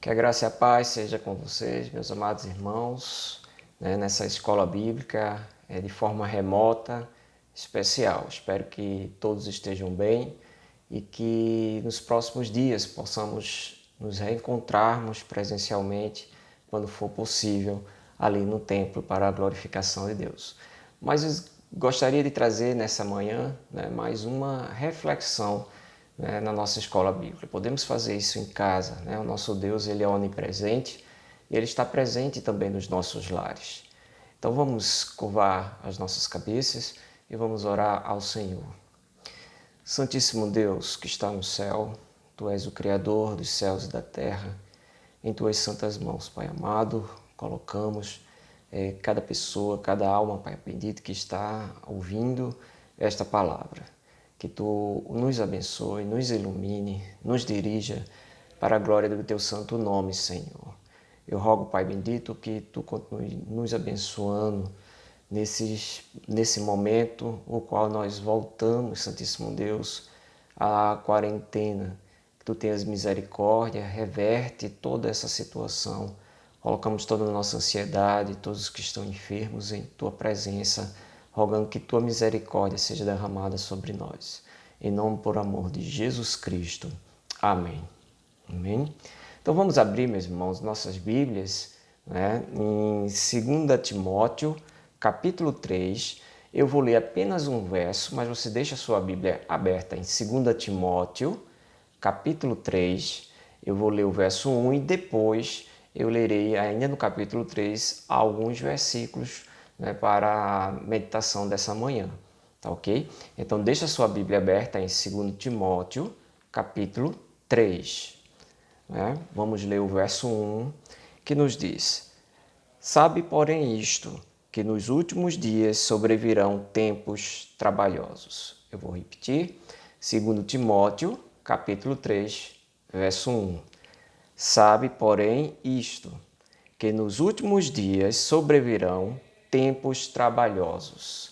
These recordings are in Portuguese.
Que a graça e a paz seja com vocês, meus amados irmãos, nessa escola bíblica, de forma remota, especial. Espero que todos estejam bem e que nos próximos dias possamos nos reencontrarmos presencialmente, quando for possível, ali no templo para a glorificação de Deus. Mas eu gostaria de trazer nessa manhã mais uma reflexão na nossa escola bíblica. Podemos fazer isso em casa. O nosso Deus, ele é onipresente e ele está presente também nos nossos lares. Então vamos curvar as nossas cabeças e vamos orar ao Senhor. Santíssimo Deus que está no céu, Tu és o Criador dos céus e da terra. Em Tuas santas mãos, Pai amado, colocamos cada pessoa, cada alma, Pai bendito, que está ouvindo esta palavra. Que Tu nos abençoe, nos ilumine, nos dirija para a glória do Teu santo nome, Senhor. Eu rogo, Pai bendito, que Tu continue nos abençoando nesse momento, o qual nós voltamos, Santíssimo Deus, à quarentena. Que Tu tenhas misericórdia, reverte toda essa situação. Colocamos toda a nossa ansiedade, todos os que estão enfermos em Tua presença, rogando que Tua misericórdia seja derramada sobre nós. Em nome por amor de Jesus Cristo. Amém. Amém. Então vamos abrir, meus irmãos, nossas Bíblias, em 2 Timóteo, capítulo 3. Eu vou ler apenas um verso, mas você deixa a sua Bíblia aberta em 2 Timóteo, capítulo 3. Eu vou ler o verso 1 e depois eu lerei, ainda no capítulo 3, alguns versículos para a meditação dessa manhã. Tá ok? Então, deixa a sua Bíblia aberta em 2 Timóteo, capítulo 3. Vamos ler o verso 1, que nos diz: Sabe, porém, isto, que nos últimos dias sobrevirão tempos trabalhosos. Eu vou repetir. 2 Timóteo, capítulo 3, verso 1. Sabe, porém, isto, que nos últimos dias sobrevirão tempos trabalhosos.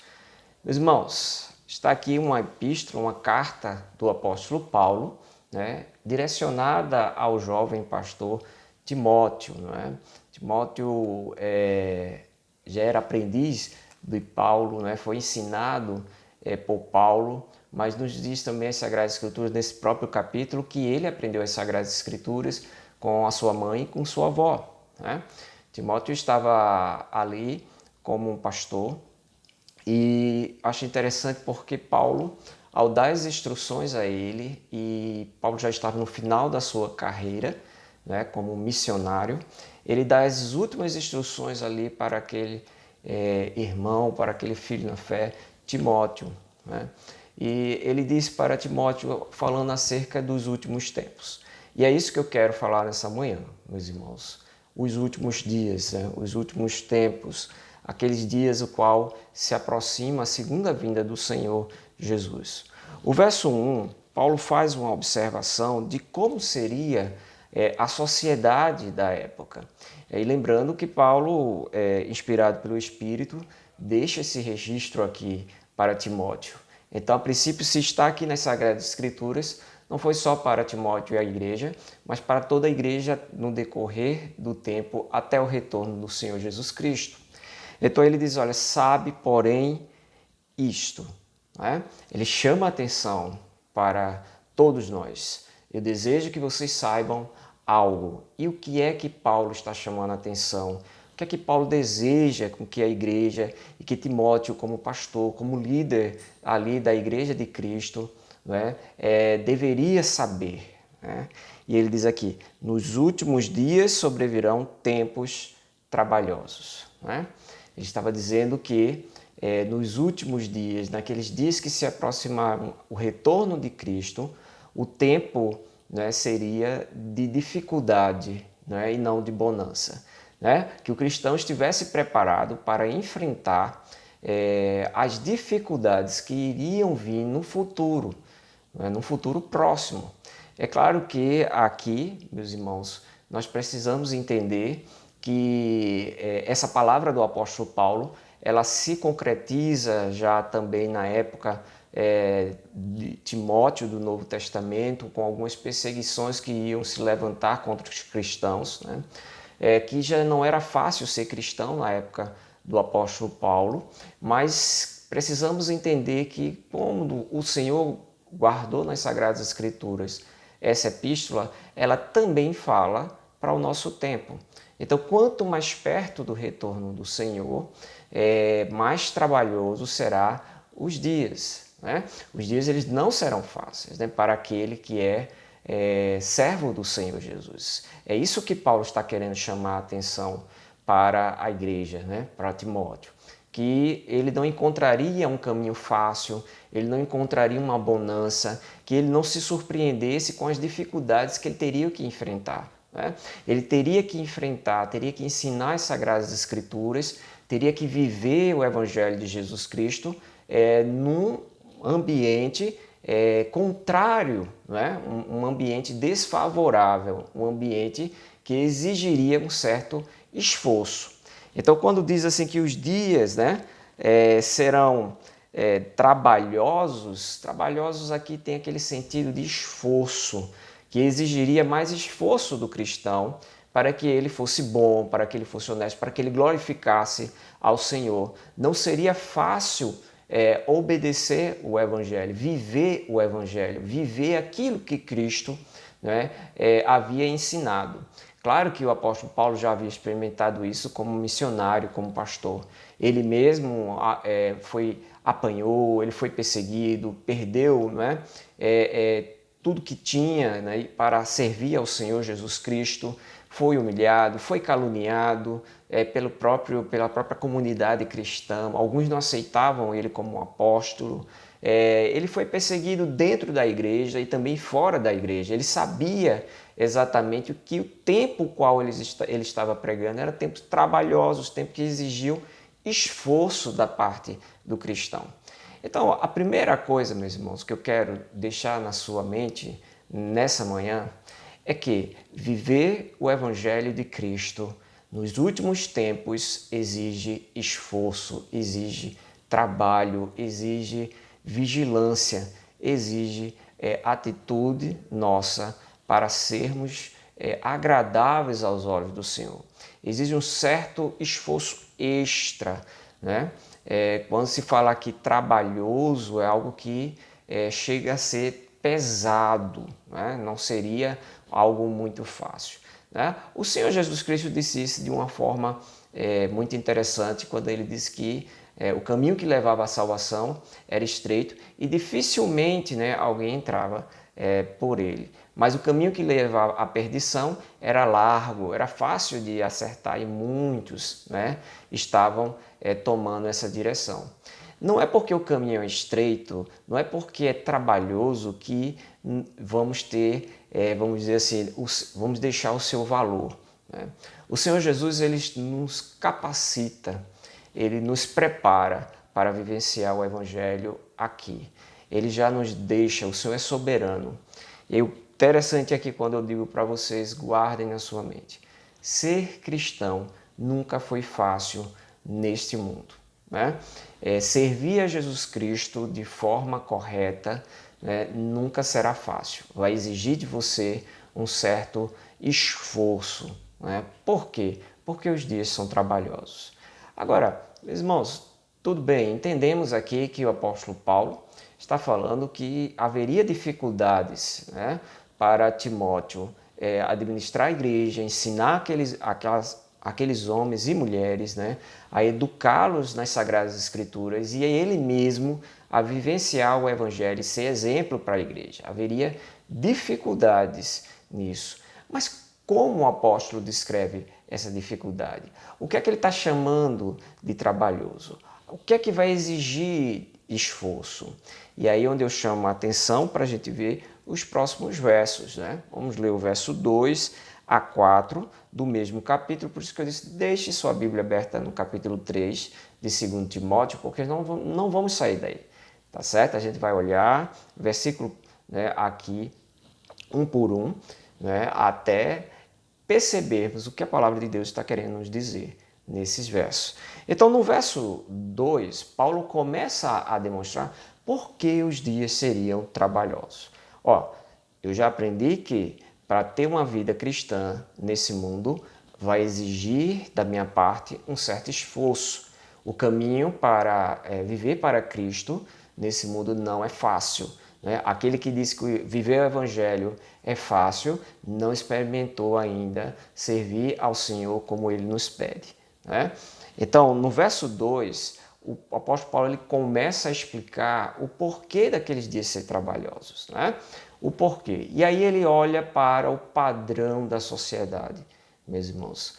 Meus irmãos, está aqui uma epístola, uma carta do apóstolo Paulo, direcionada ao jovem pastor Timóteo. Timóteo já era aprendiz de Paulo, foi ensinado por Paulo, mas nos diz também as Sagradas Escrituras, nesse próprio capítulo, que ele aprendeu as Sagradas Escrituras com a sua mãe e com sua avó. Timóteo estava ali como um pastor, e acho interessante porque Paulo, ao dar as instruções a ele, e Paulo já estava no final da sua carreira, como missionário, ele dá as últimas instruções ali para aquele irmão, para aquele filho na fé, Timóteo. E ele diz para Timóteo, falando acerca dos últimos tempos. E é isso que eu quero falar nessa manhã, meus irmãos. Os últimos dias, os últimos tempos, aqueles dias o qual se aproxima a segunda vinda do Senhor Jesus. O verso 1, Paulo faz uma observação de como seria a sociedade da época. E lembrando que Paulo, inspirado pelo Espírito, deixa esse registro aqui para Timóteo. Então, a princípio, se está aqui nas Sagradas Escrituras, não foi só para Timóteo e a igreja, mas para toda a igreja no decorrer do tempo até o retorno do Senhor Jesus Cristo. Então ele diz, olha, sabe, porém, isto. Ele chama a atenção para todos nós. Eu desejo que vocês saibam algo. E o que é que Paulo está chamando a atenção? O que é que Paulo deseja com que a igreja e que Timóteo, como pastor, como líder ali da igreja de Cristo, deveria saber? E ele diz aqui, nos últimos dias sobrevirão tempos trabalhosos. Ele estava dizendo que nos últimos dias, naqueles dias que se aproximaram o retorno de Cristo, o tempo seria de dificuldade e não de bonança. Que o cristão estivesse preparado para enfrentar as dificuldades que iriam vir no futuro próximo. É claro que aqui, meus irmãos, nós precisamos entender que essa palavra do apóstolo Paulo, ela se concretiza já também na época de Timóteo do Novo Testamento, com algumas perseguições que iam se levantar contra os cristãos, né? Que já não era fácil ser cristão na época do apóstolo Paulo, mas precisamos entender que como o Senhor guardou nas Sagradas Escrituras essa epístola, ela também fala para o nosso tempo. Então, quanto mais perto do retorno do Senhor, mais trabalhoso será os dias, né? Os dias eles não serão fáceis, né, para aquele que é servo do Senhor Jesus. É isso que Paulo está querendo chamar a atenção para a igreja, né, para Timóteo, que ele não encontraria um caminho fácil, ele não encontraria uma bonança, que ele não se surpreendesse com as dificuldades que ele teria que enfrentar, né? Ele teria que enfrentar, teria que ensinar as Sagradas Escrituras, teria que viver o Evangelho de Jesus Cristo num ambiente contrário, né? Um ambiente desfavorável, um ambiente que exigiria um certo esforço. Então, quando diz assim que os dias, né, serão trabalhosos, trabalhosos aqui tem aquele sentido de esforço, que exigiria mais esforço do cristão para que ele fosse bom, para que ele fosse honesto, para que ele glorificasse ao Senhor. Não seria fácil obedecer o Evangelho, viver aquilo que Cristo, né, havia ensinado. Claro que o apóstolo Paulo já havia experimentado isso como missionário, como pastor. Ele mesmo apanhou, ele foi perseguido, perdeu, né, tudo que tinha, né, para servir ao Senhor Jesus Cristo, foi humilhado, foi caluniado pela própria comunidade cristã. Alguns não aceitavam ele como um apóstolo. Ele foi perseguido dentro da igreja e também fora da igreja. Ele sabia exatamente que o tempo qual ele estava pregando era tempos trabalhosos, tempo que exigiu esforço da parte do cristão. Então, a primeira coisa, meus irmãos, que eu quero deixar na sua mente nessa manhã é que viver o Evangelho de Cristo nos últimos tempos exige esforço, exige trabalho, exige vigilância, exige atitude nossa para sermos agradáveis aos olhos do Senhor. Exige um certo esforço extra, né? Quando se fala aqui trabalhoso, é algo que chega a ser pesado, né? Não seria algo muito fácil, né? O Senhor Jesus Cristo disse isso de uma forma muito interessante quando ele disse que o caminho que levava à salvação era estreito e dificilmente, né, alguém entrava por ele. Mas o caminho que levava à perdição era largo, era fácil de acertar e muitos, né, estavam tomando essa direção. Não é porque o caminho é estreito, não é porque é trabalhoso que vamos ter, vamos dizer assim, vamos deixar o seu valor, né? O Senhor Jesus ele nos capacita, ele nos prepara para vivenciar o Evangelho aqui. Ele já nos deixa, o Senhor é soberano. E o interessante aqui quando eu digo para vocês, guardem na sua mente. Ser cristão nunca foi fácil neste mundo, né? Servir a Jesus Cristo de forma correta, né, nunca será fácil. Vai exigir de você um certo esforço, né? Por quê? Porque os dias são trabalhosos. Agora, meus irmãos, tudo bem, entendemos aqui que o apóstolo Paulo está falando que haveria dificuldades, né, para Timóteo administrar a igreja, ensinar aqueles homens e mulheres, né, a educá-los nas Sagradas Escrituras e a ele mesmo a vivenciar o Evangelho e ser exemplo para a igreja. Haveria dificuldades nisso. Mas como o apóstolo descreve essa dificuldade? O que é que ele está chamando de trabalhoso? O que é que vai exigir esforço? E aí onde eu chamo a atenção para a gente ver os próximos versos, né? Vamos ler o verso 2 a 4 do mesmo capítulo, por isso que eu disse, deixe sua Bíblia aberta no capítulo 3 de 2 Timóteo, porque não vamos sair daí, tá certo? A gente vai olhar versículo, né, aqui, um por um, né, até percebermos o que a palavra de Deus está querendo nos dizer nesses versos. Então, no verso 2, Paulo começa a demonstrar Por que os dias seriam trabalhosos? Ó, eu já aprendi que para ter uma vida cristã nesse mundo vai exigir da minha parte um certo esforço. O caminho para viver para Cristo nesse mundo não é fácil, né? Aquele que diz que viver o Evangelho é fácil, não experimentou ainda servir ao Senhor como Ele nos pede, né? Então, no verso 2, o apóstolo Paulo ele começa a explicar o porquê daqueles dias ser trabalhosos, né? O porquê. E aí ele olha para o padrão da sociedade, meus irmãos.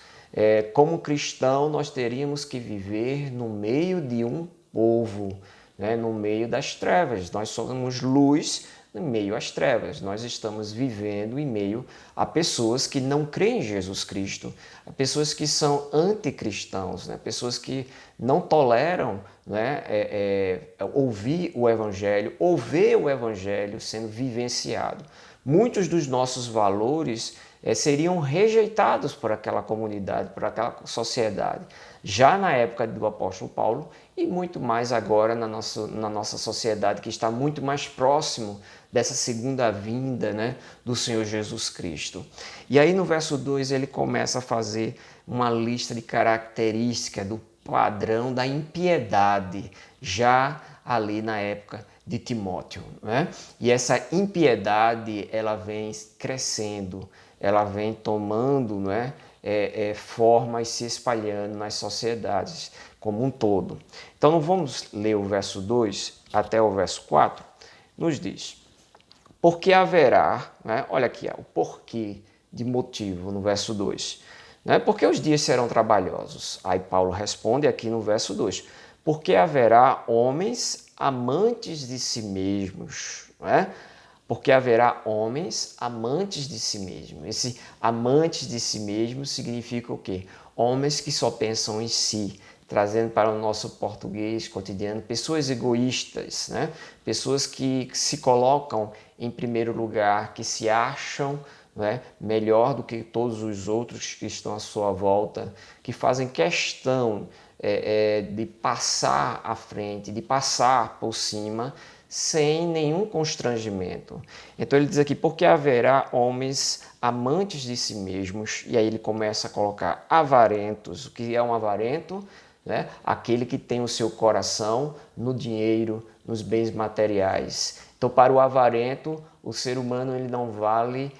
Como cristão, nós teríamos que viver no meio de um povo, né? No meio das trevas. Nós somos luz no meio às trevas. Nós estamos vivendo em meio a pessoas que não creem em Jesus Cristo, a pessoas que são anticristãos, né? Pessoas que não toleram, né, ouvir o Evangelho, ou ver o Evangelho sendo vivenciado. Muitos dos nossos valores seriam rejeitados por aquela comunidade, por aquela sociedade, já na época do apóstolo Paulo e muito mais agora na nossa sociedade, que está muito mais próximo dessa segunda vinda, né, do Senhor Jesus Cristo. E aí no verso 2 ele começa a fazer uma lista de características do padrão da impiedade, já ali na época de Timóteo, né? E essa impiedade ela vem crescendo, ela vem tomando, né, forma e se espalhando nas sociedades como um todo. Então, vamos ler o verso 2 até o verso 4, nos diz: porque haverá, né, olha aqui, o porquê de motivo no verso 2, né, porque os dias serão trabalhosos. Aí Paulo responde aqui no verso 2, porque haverá homens amantes de si mesmos, né? Porque haverá homens amantes de si mesmos. Esse amantes de si mesmos significa o quê? Homens que só pensam em si, trazendo para o nosso português cotidiano, pessoas egoístas, né? Pessoas que se colocam em primeiro lugar, que se acham, né, melhor do que todos os outros que estão à sua volta, que fazem questão de passar à frente, de passar por cima, sem nenhum constrangimento. Então ele diz aqui, porque haverá homens amantes de si mesmos, e aí ele começa a colocar avarentos. O que é um avarento? Né? Aquele que tem o seu coração no dinheiro, nos bens materiais. Então para o avarento, o ser humano ele não vale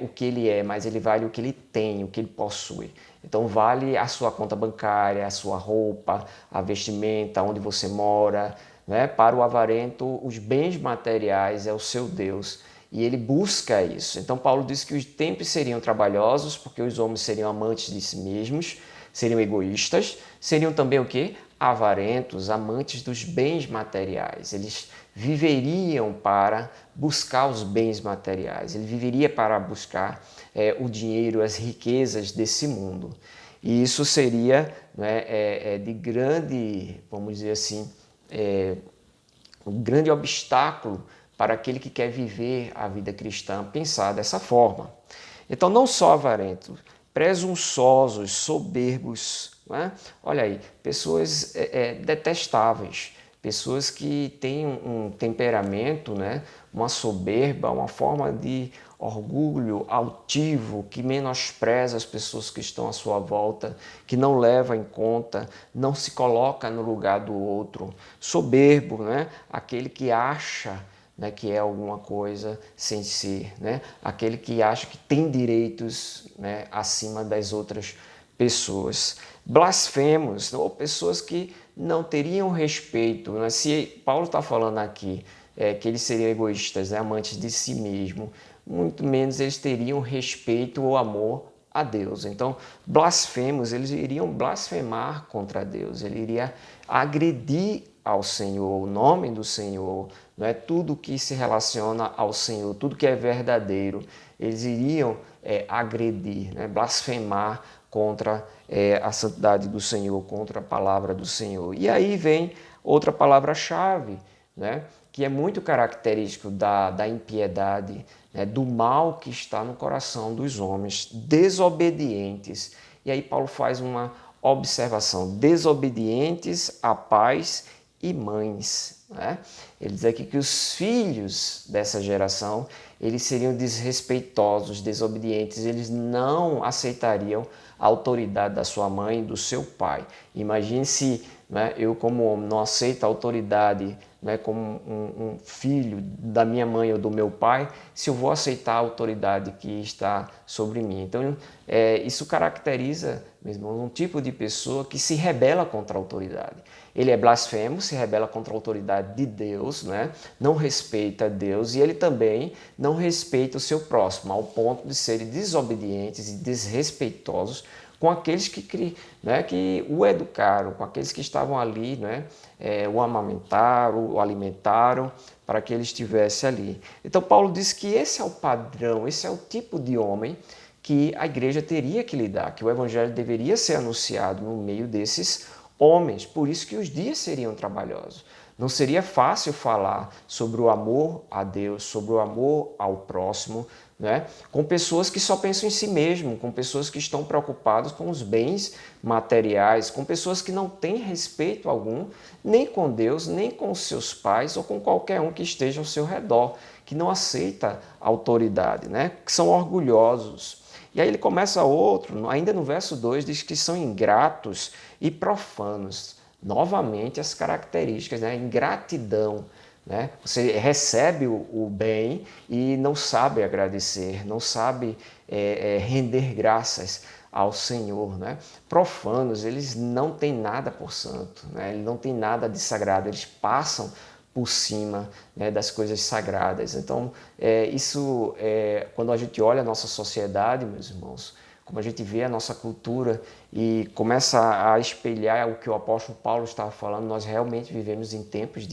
o que ele é, mas ele vale o que ele tem, o que ele possui. Então vale a sua conta bancária, a sua roupa, a vestimenta, onde você mora, né? Para o avarento, os bens materiais é o seu Deus e ele busca isso. Então Paulo diz que os tempos seriam trabalhosos porque os homens seriam amantes de si mesmos, seriam egoístas, seriam também o quê? Avarentos, amantes dos bens materiais. Eles viveriam para buscar os bens materiais, ele viveria para buscar o dinheiro, as riquezas desse mundo. E isso seria, né, de grande, vamos dizer assim, um grande obstáculo para aquele que quer viver a vida cristã, pensar dessa forma. Então, não só avarentos, presunçosos, soberbos, né? Olha aí, pessoas detestáveis, pessoas que têm um temperamento, né? Uma soberba, uma forma de orgulho altivo, que menospreza as pessoas que estão à sua volta, que não leva em conta, não se coloca no lugar do outro. Soberbo, né? Aquele que acha, né, que é alguma coisa sem ser, né? Aquele que acha que tem direitos, né, acima das outras pessoas. Blasfemos, ou pessoas que não teriam respeito, né? Se Paulo está falando aqui que eles seriam egoístas, né, amantes de si mesmo, muito menos eles teriam respeito ou amor a Deus. Então, blasfemos, eles iriam blasfemar contra Deus, ele iria agredir ao Senhor, o nome do Senhor, não é tudo que se relaciona ao Senhor, tudo que é verdadeiro, eles iriam agredir, né, blasfemar contra a santidade do Senhor, contra a palavra do Senhor. E aí vem outra palavra-chave, né, que é muito característico da impiedade, né, do mal que está no coração dos homens, desobedientes. E aí Paulo faz uma observação, desobedientes à paz e mães. Né? Ele diz aqui que os filhos dessa geração, eles seriam desrespeitosos, desobedientes, eles não aceitariam a autoridade da sua mãe e do seu pai. Imagine se, né, eu como homem não aceito a autoridade, né, como um filho da minha mãe ou do meu pai, se eu vou aceitar a autoridade que está sobre mim. Então, isso caracteriza, meu irmão, um tipo de pessoa que se rebela contra a autoridade. Ele é blasfemo, se rebela contra a autoridade de Deus, né? Não respeita Deus e ele também não respeita o seu próximo, ao ponto de serem desobedientes e desrespeitosos com aqueles que o educaram, com aqueles que estavam ali, né? O amamentaram, o alimentaram, para que ele estivesse ali. Então Paulo diz que esse é o padrão, esse é o tipo de homem que a igreja teria que lidar, que o evangelho deveria ser anunciado no meio desses homens, por isso que os dias seriam trabalhosos. Não seria fácil falar sobre o amor a Deus, sobre o amor ao próximo, né? Com pessoas que só pensam em si mesmo, com pessoas que estão preocupadas com os bens materiais, com pessoas que não têm respeito algum, nem com Deus, nem com os seus pais ou com qualquer um que esteja ao seu redor, que não aceita autoridade, né? Que são orgulhosos. E aí ele começa outro, ainda no verso 2, diz que são ingratos e profanos. Novamente as características, né? Ingratidão. Né? Você recebe o bem e não sabe agradecer, não sabe render graças ao Senhor. Né? Profanos, eles não têm nada por santo, né? Eles não têm nada de sagrado, eles passam por cima, né, das coisas sagradas. Então, quando a gente olha a nossa sociedade, meus irmãos, como a gente vê a nossa cultura e começa a espelhar o que o apóstolo Paulo estava falando, nós realmente vivemos em tempos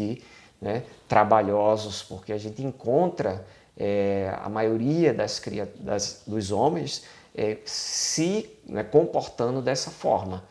né, trabalhosos, porque a gente encontra a maioria dos homens se comportando dessa forma.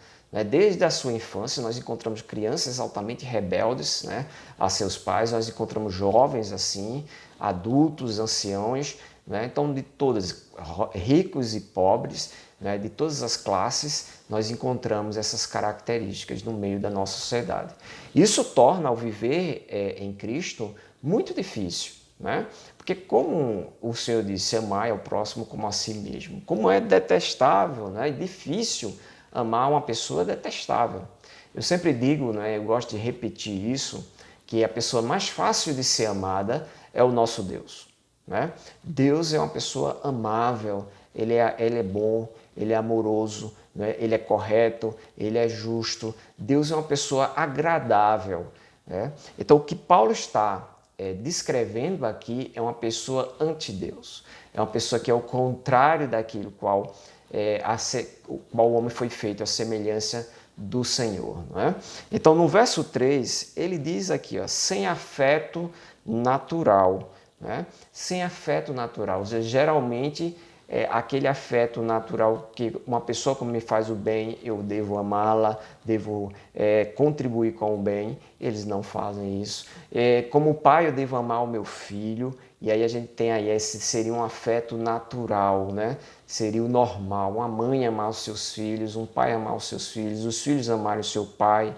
Desde a sua infância, nós encontramos crianças altamente rebeldes, né, a seus pais, nós encontramos jovens assim, adultos, anciãos, né, então de todas, ricos e pobres, né, de todas as classes, nós encontramos essas características no meio da nossa sociedade. Isso torna o viver em Cristo muito difícil, né? Porque como o Senhor disse, amar ao próximo como a si mesmo, como é detestável, né, e difícil amar uma pessoa detestável. Eu sempre digo, né, eu gosto de repetir isso, que a pessoa mais fácil de ser amada é o nosso Deus. Né? Deus é uma pessoa amável, ele é bom, ele é amoroso, né? Ele é correto, ele é justo. Deus é uma pessoa agradável. Né? Então, o que Paulo está descrevendo aqui é uma pessoa anti-Deus. É uma pessoa que é o contrário daquilo qual o homem foi feito, a semelhança do Senhor. Não é? Então, no verso 3, ele diz aqui, ó, sem afeto natural. Né? Sem afeto natural. Ou seja, geralmente, aquele afeto natural que uma pessoa como me faz o bem, eu devo amá-la, devo contribuir com o bem, eles não fazem isso. Como pai, eu devo amar o meu filho, e aí a gente tem aí, esse seria um afeto natural, né? Seria o normal, uma mãe amar os seus filhos, um pai amar os seus filhos, os filhos amarem o seu pai,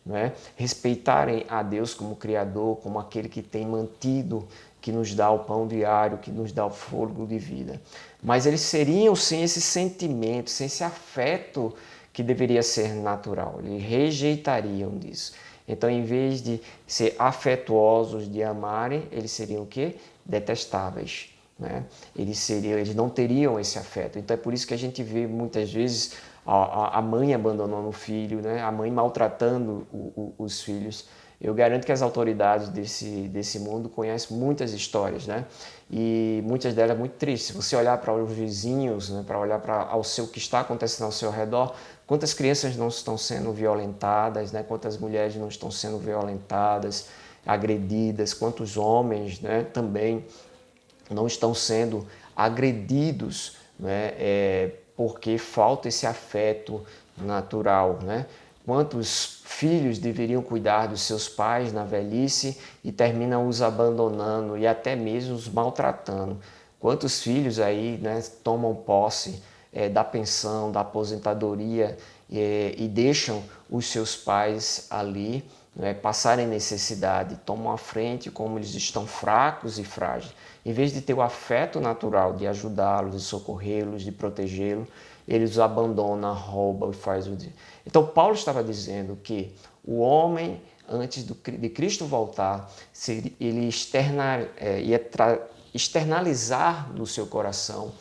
né? Respeitarem a Deus como Criador, como aquele que tem mantido, que nos dá o pão diário, que nos dá o fôlego de vida. Mas eles seriam sem esse sentimento, sem esse afeto que deveria ser natural. Eles rejeitariam disso. Então, em vez de ser afetuosos, de amarem, eles seriam o quê? Detestáveis. Né? Eles não teriam esse afeto. Então, é por isso que a gente vê muitas vezes a mãe abandonando o filho, né? A mãe maltratando os filhos. Eu garanto que as autoridades desse mundo conhecem muitas histórias, né? E muitas delas muito tristes. Se você olhar para os vizinhos, né? Para olhar para o que está acontecendo ao seu redor, quantas crianças não estão sendo violentadas, né? Quantas mulheres não estão sendo violentadas, agredidas, quantos homens, né? Também não estão sendo agredidos, né? Porque falta esse afeto natural, né? Quantos filhos deveriam cuidar dos seus pais na velhice e terminam os abandonando e até mesmo os maltratando? Quantos filhos aí, né, tomam posse da pensão, da aposentadoria e deixam os seus pais ali, né, passarem necessidade, tomam a frente como eles estão fracos e frágeis. Em vez de ter o afeto natural de ajudá-los, de socorrê-los, de protegê-los, eles os abandonam, roubam e fazem o dia. Então Paulo estava dizendo que o homem, antes de Cristo voltar, ele ia externalizar do seu coração,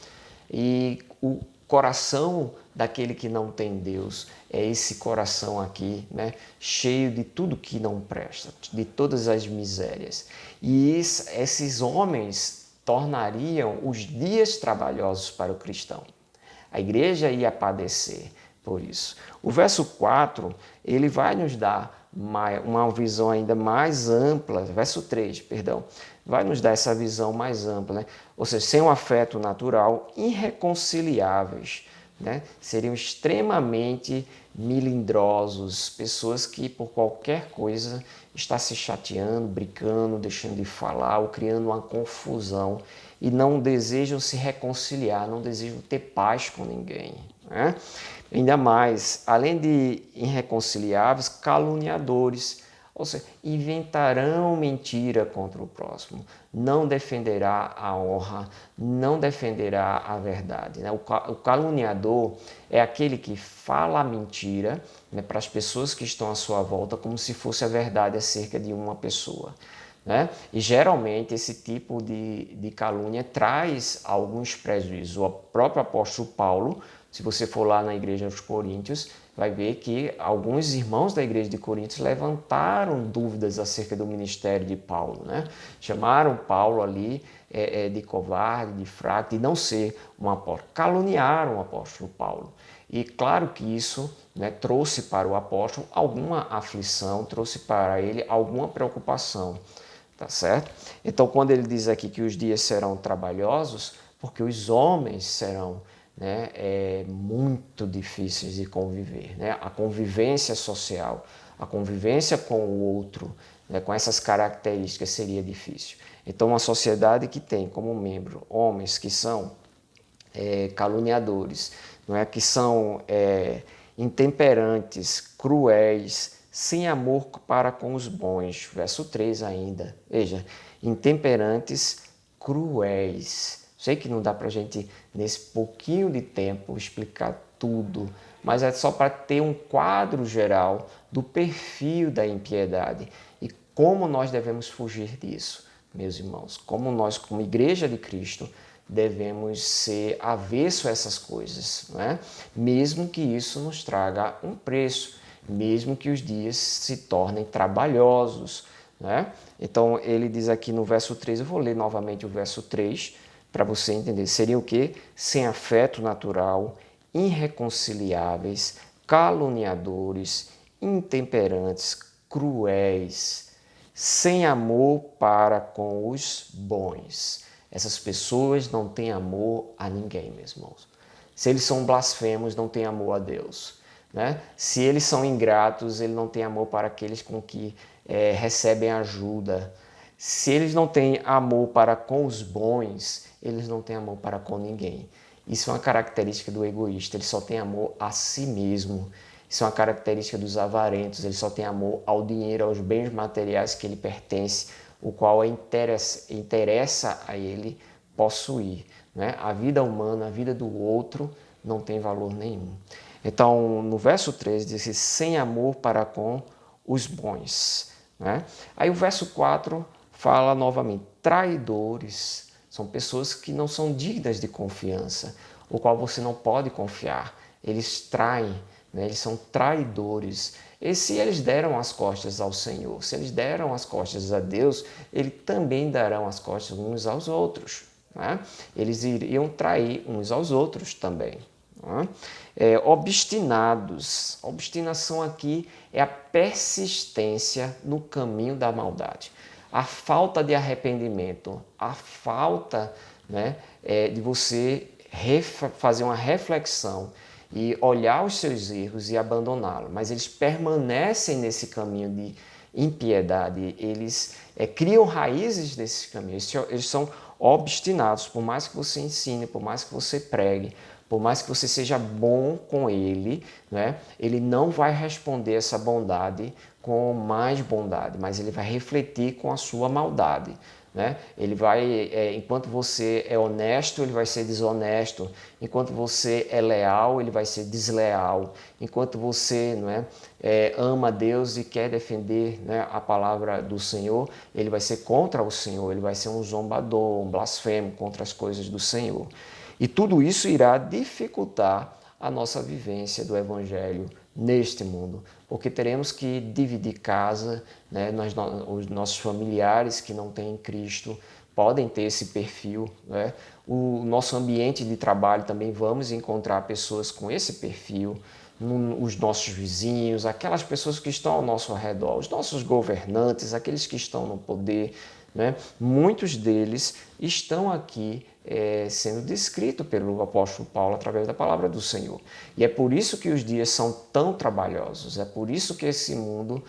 e o coração daquele que não tem Deus é esse coração aqui, né, cheio de tudo que não presta, de todas as misérias. E esses homens tornariam os dias trabalhosos para o cristão. A igreja ia padecer por isso. O verso 4, ele vai nos dar uma visão ainda mais ampla, verso 3, perdão, vai nos dar essa visão mais ampla, né? Ou seja, sem um afeto natural, irreconciliáveis, né? Seriam extremamente melindrosos, pessoas que por qualquer coisa está se chateando, brincando, deixando de falar ou criando uma confusão e não desejam se reconciliar, não desejam ter paz com ninguém, né? Ainda mais, além de irreconciliáveis, caluniadores, ou seja, inventarão mentira contra o próximo, não defenderá a honra, não defenderá a verdade, né? O caluniador é aquele que fala a mentira, né, para as pessoas que estão à sua volta como se fosse a verdade acerca de uma pessoa, né? E geralmente esse tipo de calúnia traz alguns prejuízos. O próprio apóstolo Paulo, se você for lá na igreja dos Coríntios, vai ver que alguns irmãos da igreja de Coríntios levantaram dúvidas acerca do ministério de Paulo, né? Chamaram Paulo ali de covarde, de fraco, de não ser um apóstolo. Caluniaram o apóstolo Paulo. E claro que isso, né, trouxe para o apóstolo alguma aflição, trouxe para ele alguma preocupação. Tá certo? Então, quando ele diz aqui que os dias serão trabalhosos, porque os homens serão, né, muito difíceis de conviver, né? A convivência social, a convivência com o outro, né, com essas características seria difícil. Então, uma sociedade que tem como membro homens que são caluniadores, não é, que são intemperantes, cruéis, sem amor para com os bons. Verso 3 ainda. Veja, intemperantes, cruéis. Sei que não dá para a gente, nesse pouquinho de tempo, explicar tudo, mas é só para ter um quadro geral do perfil da impiedade e como nós devemos fugir disso, meus irmãos. Como nós, como Igreja de Cristo, devemos ser avesso a essas coisas, não é? Mesmo que isso nos traga um preço, mesmo que os dias se tornem trabalhosos, né? Então, ele diz aqui no verso 3, eu vou ler novamente o verso 3, para você entender. Seria o quê? Sem afeto natural, irreconciliáveis, caluniadores, intemperantes, cruéis, sem amor para com os bons. Essas pessoas não têm amor a ninguém, meus irmãos. Se eles são blasfemos, não têm amor a Deus, né? Se eles são ingratos, ele não tem amor para aqueles com que recebem ajuda. Se eles não têm amor para com os bons, eles não têm amor para com ninguém. Isso é uma característica do egoísta, ele só tem amor a si mesmo. Isso é uma característica dos avarentos, ele só tem amor ao dinheiro, aos bens materiais que ele pertence, o qual interessa a ele possuir, né? A vida humana, a vida do outro não tem valor nenhum. Então, no verso 13 diz: sem amor para com os bons, né? Aí o verso 4 fala novamente: traidores, são pessoas que não são dignas de confiança, o qual você não pode confiar. Eles traem, né? Eles são traidores. E se eles deram as costas ao Senhor, se eles deram as costas a Deus, eles também darão as costas uns aos outros, né? Eles iriam trair uns aos outros também. Obstinados. Obstinação aqui é a persistência no caminho da maldade. A falta de arrependimento, a falta, né, de você fazer uma reflexão e olhar os seus erros e abandoná-los. Mas eles permanecem nesse caminho de impiedade, eles criam raízes nesse caminho, eles são obstinados, por mais que você ensine, por mais que você pregue, por mais que você seja bom com ele, né, ele não vai responder essa bondade com mais bondade, mas ele vai refletir com a sua maldade. Né? Ele vai, enquanto você é honesto, ele vai ser desonesto. Enquanto você é leal, ele vai ser desleal. Enquanto você, não ama Deus e quer defender, a palavra do Senhor, ele vai ser contra o Senhor. Ele vai ser um zombador, um blasfemo contra as coisas do Senhor. E tudo isso irá dificultar a nossa vivência do Evangelho neste mundo, porque teremos que dividir casa, né? Os nossos familiares que não têm Cristo podem ter esse perfil, né? O nosso ambiente de trabalho também vamos encontrar pessoas com esse perfil, os nossos vizinhos, aquelas pessoas que estão ao nosso redor, os nossos governantes, aqueles que estão no poder, né? Muitos deles estão aqui sendo descritos pelo apóstolo Paulo através da palavra do Senhor. E é por isso que os dias são tão trabalhosos, é por isso que esse mundo,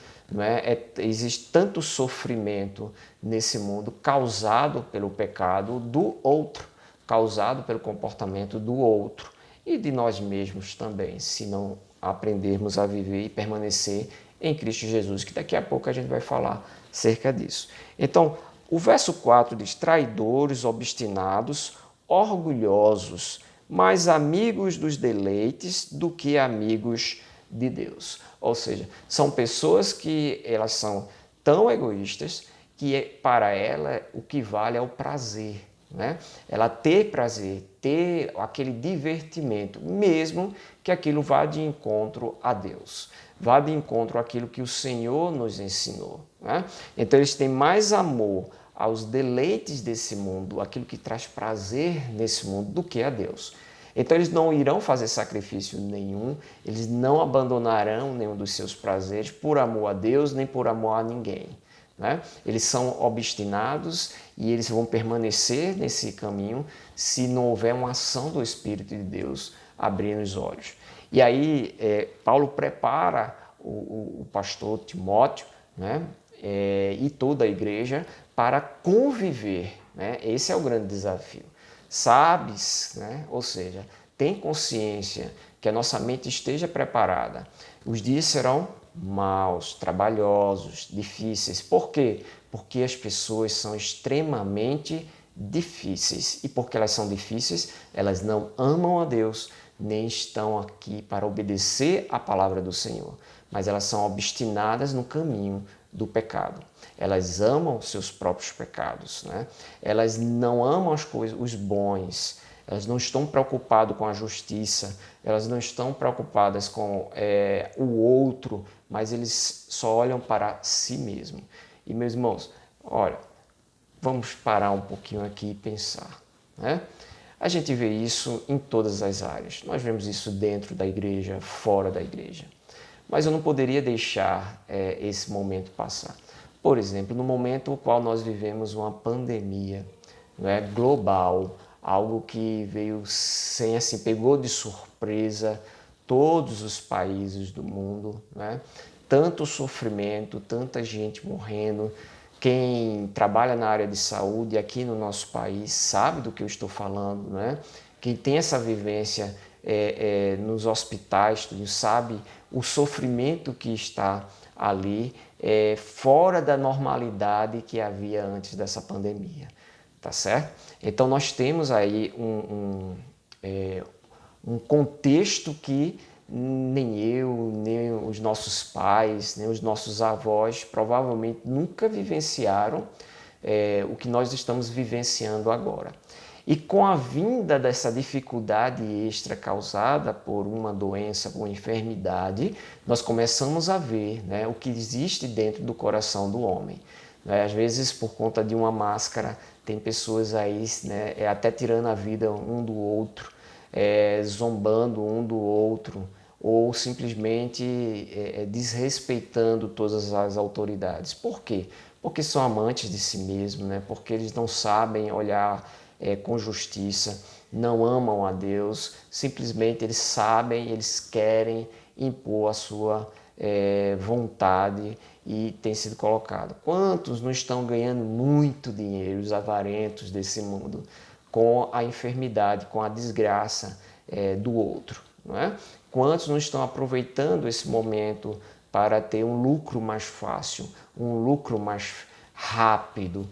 existe tanto sofrimento nesse mundo causado pelo pecado do outro, causado pelo comportamento do outro e de nós mesmos também, se não aprendermos a viver e permanecer em Cristo Jesus, que daqui a pouco a gente vai falar acerca disso. Então, o verso 4 diz: traidores, obstinados, orgulhosos, mais amigos dos deleites do que amigos de Deus. Ou seja, são pessoas que elas são tão egoístas que para ela o que vale é o prazer. Né? Ela ter prazer, ter aquele divertimento, mesmo que aquilo vá de encontro a Deus, vá de encontro àquilo que o Senhor nos ensinou. Né? Então eles têm mais amor aos deleites desse mundo, aquilo que traz prazer nesse mundo, do que a Deus. Então eles não irão fazer sacrifício nenhum, eles não abandonarão nenhum dos seus prazeres por amor a Deus, nem por amor a ninguém. Né? Eles são obstinados e eles vão permanecer nesse caminho se não houver uma ação do Espírito de Deus abrindo os olhos. E aí Paulo prepara o pastor Timóteo, né? E toda a igreja para conviver. Né? Esse é o grande desafio. Sabes, né? Ou seja, tem consciência que a nossa mente esteja preparada. Os dias serão maus, trabalhosos, difíceis. Por quê? Porque as pessoas são extremamente difíceis. E porque elas são difíceis, elas não amam a Deus, nem estão aqui para obedecer à palavra do Senhor. Mas elas são obstinadas no caminho do pecado. Elas amam seus próprios pecados. Né? Elas não amam as coisas, os bons. Elas não estão preocupadas com a justiça, elas não estão preocupadas com o outro, mas eles só olham para si mesmo. E, meus irmãos, olha, vamos parar um pouquinho aqui e pensar. Né? A gente vê isso em todas as áreas. Nós vemos isso dentro da igreja, fora da igreja. Mas eu não poderia deixar esse momento passar. Por exemplo, no momento no qual nós vivemos uma pandemia, global, algo que veio sem, assim, pegou de surpresa todos os países do mundo, né? Tanto sofrimento, tanta gente morrendo. Quem trabalha na área de saúde aqui no nosso país sabe do que eu estou falando, né? Quem tem essa vivência nos hospitais, sabe o sofrimento que está ali, fora da normalidade que havia antes dessa pandemia. Tá certo? Então nós temos aí um contexto que nem eu, nem os nossos pais, nem os nossos avós provavelmente nunca vivenciaram o que nós estamos vivenciando agora. E com a vinda dessa dificuldade extra causada por uma doença, por uma enfermidade, nós começamos a ver, né, o que existe dentro do coração do homem. Às vezes, por conta de uma máscara, tem pessoas aí, né, até tirando a vida um do outro, zombando um do outro, ou simplesmente desrespeitando todas as autoridades. Por quê? Porque são amantes de si mesmos, né? Porque eles não sabem olhar com justiça, não amam a Deus, simplesmente eles sabem, eles querem impor a sua vontade e tem sido colocado. Quantos não estão ganhando muito dinheiro, os avarentos desse mundo, com a enfermidade, com a desgraça do outro? Não é? Quantos não estão aproveitando esse momento para ter um lucro mais fácil, um lucro mais rápido,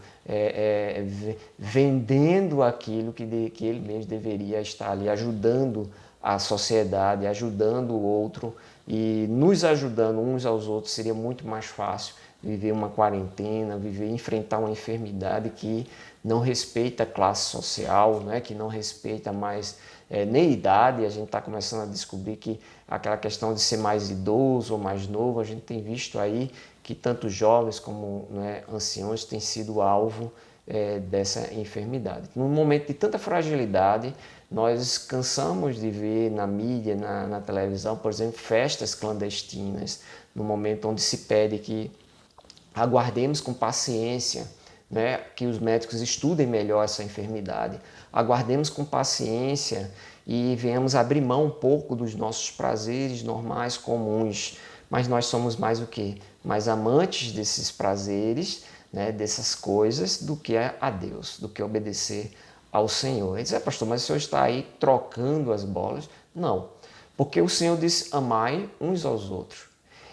vendendo aquilo que ele mesmo deveria estar ali ajudando a sociedade, ajudando o outro e nos ajudando uns aos outros. Seria muito mais fácil viver uma quarentena, enfrentar uma enfermidade que não respeita a classe social, né? Que não respeita mais nem idade. A gente está começando a descobrir que aquela questão de ser mais idoso ou mais novo, a gente tem visto aí que tanto jovens como, né, anciãos têm sido alvo dessa enfermidade. Num momento de tanta fragilidade, nós cansamos de ver na mídia, na televisão, por exemplo, festas clandestinas, no momento onde se pede que aguardemos com paciência, né, que os médicos estudem melhor essa enfermidade, aguardemos com paciência e venhamos abrir mão um pouco dos nossos prazeres normais, comuns. Mas nós somos mais o quê? Mais amantes desses prazeres, né, dessas coisas, do que a Deus, do que obedecer ao Senhor. Ele diz, pastor, mas o senhor está aí trocando as bolas? Não, porque o Senhor disse, amai uns aos outros.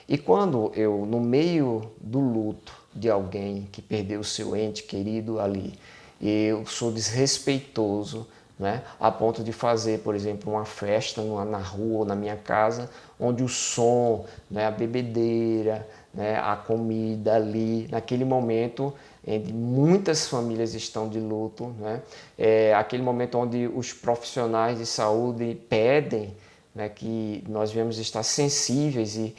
E quando eu, no meio do luto de alguém que perdeu o seu ente querido ali, eu sou desrespeitoso, né, a ponto de fazer, por exemplo, uma festa na rua ou na minha casa, onde o som, né, a bebedeira, né, a comida ali, naquele momento onde muitas famílias estão de luto, né, aquele momento onde os profissionais de saúde pedem, né, que nós venhamos estar sensíveis e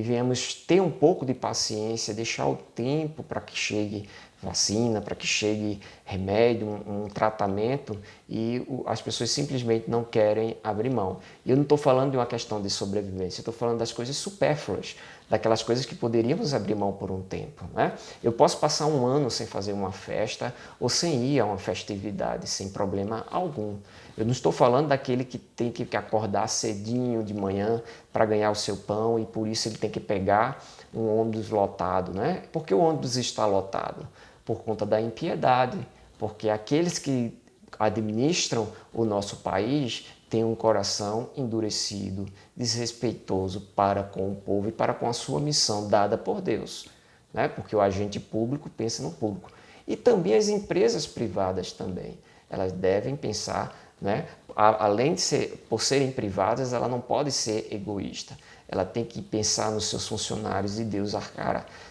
venhamos ter um pouco de paciência, deixar o tempo para que chegue vacina, para que chegue remédio, um tratamento, e as pessoas simplesmente não querem abrir mão. E eu não estou falando de uma questão de sobrevivência, eu estou falando das coisas supérfluas, daquelas coisas que poderíamos abrir mão por um tempo, né? Eu posso passar um ano sem fazer uma festa ou sem ir a uma festividade, sem problema algum. Eu não estou falando daquele que tem que acordar cedinho de manhã para ganhar o seu pão e por isso ele tem que pegar um ônibus lotado, né? Por que o ônibus está lotado? Por conta da impiedade, porque aqueles que administram o nosso país têm um coração endurecido, desrespeitoso para com o povo e para com a sua missão dada por Deus, né? Porque o agente público pensa no público. E também as empresas privadas também, elas devem pensar, né? Além de por serem privadas, ela não pode ser egoísta. Ela tem que pensar nos seus funcionários e Deus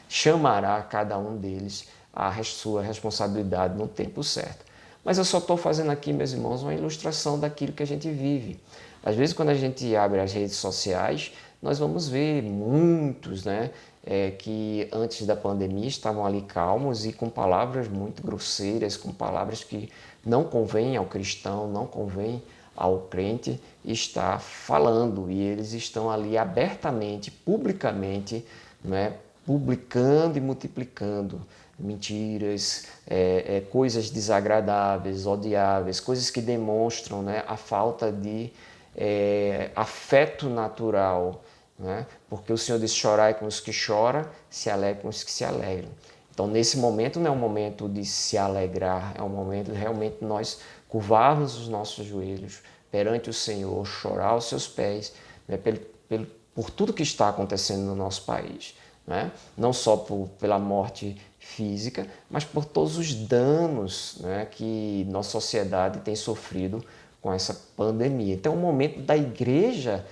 chamará cada um deles a sua responsabilidade no tempo certo. Mas eu só estou fazendo aqui, meus irmãos, uma ilustração daquilo que a gente vive. Às vezes, quando a gente abre as redes sociais, nós vamos ver muitos, né, que antes da pandemia estavam ali calmos e com palavras muito grosseiras, com palavras que não convêm ao cristão, não convêm ao crente estar falando. E eles estão ali abertamente, publicamente, né, publicando e multiplicando mentiras, coisas desagradáveis, odiáveis, coisas que demonstram, né, a falta de afeto natural, né? Porque o Senhor diz, chorai com os que choram, se alegrem com os que se alegram. Então, nesse momento não é um momento de se alegrar, é um momento de realmente nós curvarmos os nossos joelhos perante o Senhor, chorar aos seus pés, né, por tudo que está acontecendo no nosso país. Né? Não só pela morte física, mas por todos os danos, né, que nossa sociedade tem sofrido com essa pandemia. Então é um momento da igreja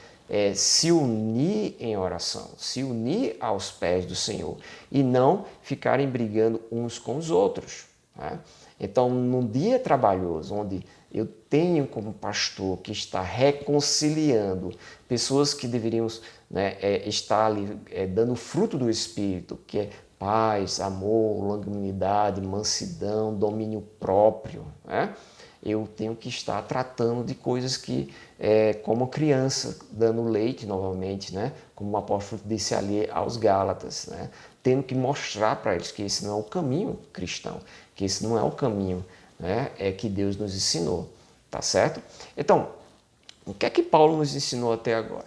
se unir em oração, se unir aos pés do Senhor e não ficarem brigando uns com os outros. Né? Então, num dia trabalhoso, onde eu tenho como pastor que está reconciliando pessoas que deveriam, né, estar ali dando fruto do Espírito, que é paz, amor, longanimidade, mansidão, domínio próprio, né? Eu tenho que estar tratando de coisas que, como criança, dando leite novamente, né? Como o apóstolo disse ali aos Gálatas, né? Tendo que mostrar para eles que esse não é o caminho cristão, que esse não é o caminho, né, que Deus nos ensinou, tá certo? Então, o que é que Paulo nos ensinou até agora?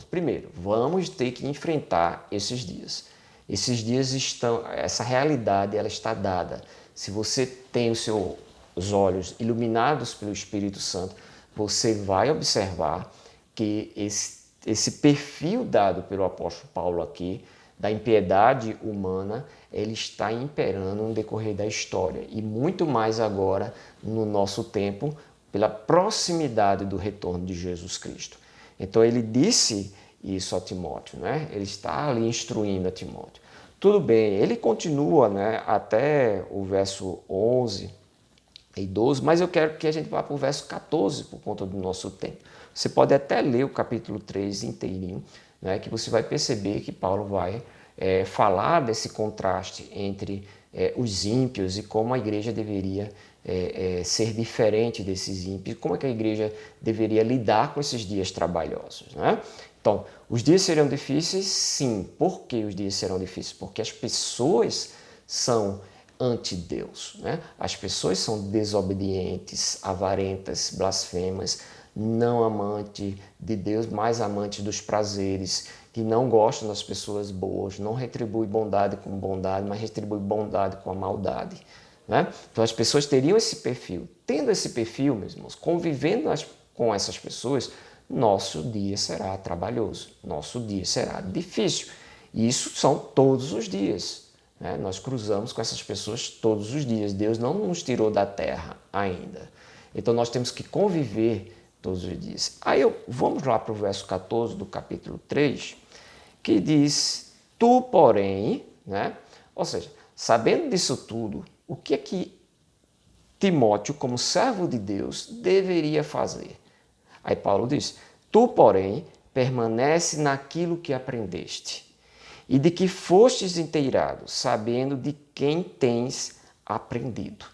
Primeiro, vamos ter que enfrentar esses dias. Esses dias estão, essa realidade ela está dada. Se você tem os olhos iluminados pelo Espírito Santo, você vai observar que esse perfil dado pelo apóstolo Paulo aqui da impiedade humana, ele está imperando no decorrer da história. E muito mais agora, no nosso tempo, pela proximidade do retorno de Jesus Cristo. Então ele disse isso a Timóteo, né? Ele está ali instruindo a Timóteo. Tudo bem, ele continua, né, até o verso 11 e 12, mas eu quero que a gente vá para o verso 14 por conta do nosso tempo. Você pode até ler o capítulo 3 inteirinho, né, que você vai perceber que Paulo vai falar desse contraste entre os ímpios e como a igreja deveria ser diferente desses ímpios, como é que a igreja deveria lidar com esses dias trabalhosos, né? Então, os dias serão difíceis? Sim. Por que os dias serão difíceis? Porque as pessoas são anti-Deus, né? As pessoas são desobedientes, avarentas, blasfemas, não amante de Deus, mas amante dos prazeres, que não gostam das pessoas boas, não retribui bondade com bondade, mas retribui bondade com a maldade, né? Então as pessoas teriam esse perfil. Tendo esse perfil, meus irmãos, convivendo com essas pessoas, nosso dia será trabalhoso, nosso dia será difícil. E isso são todos os dias, né? Nós cruzamos com essas pessoas todos os dias. Deus não nos tirou da terra ainda. Então nós temos que conviver todos os dias. Aí vamos lá para o verso 14 do capítulo 3, que diz, tu porém, né? Ou seja, sabendo disso tudo, o que é que Timóteo, como servo de Deus, deveria fazer? Aí Paulo diz, tu porém permanece naquilo que aprendeste e de que fostes inteirado, sabendo de quem tens aprendido.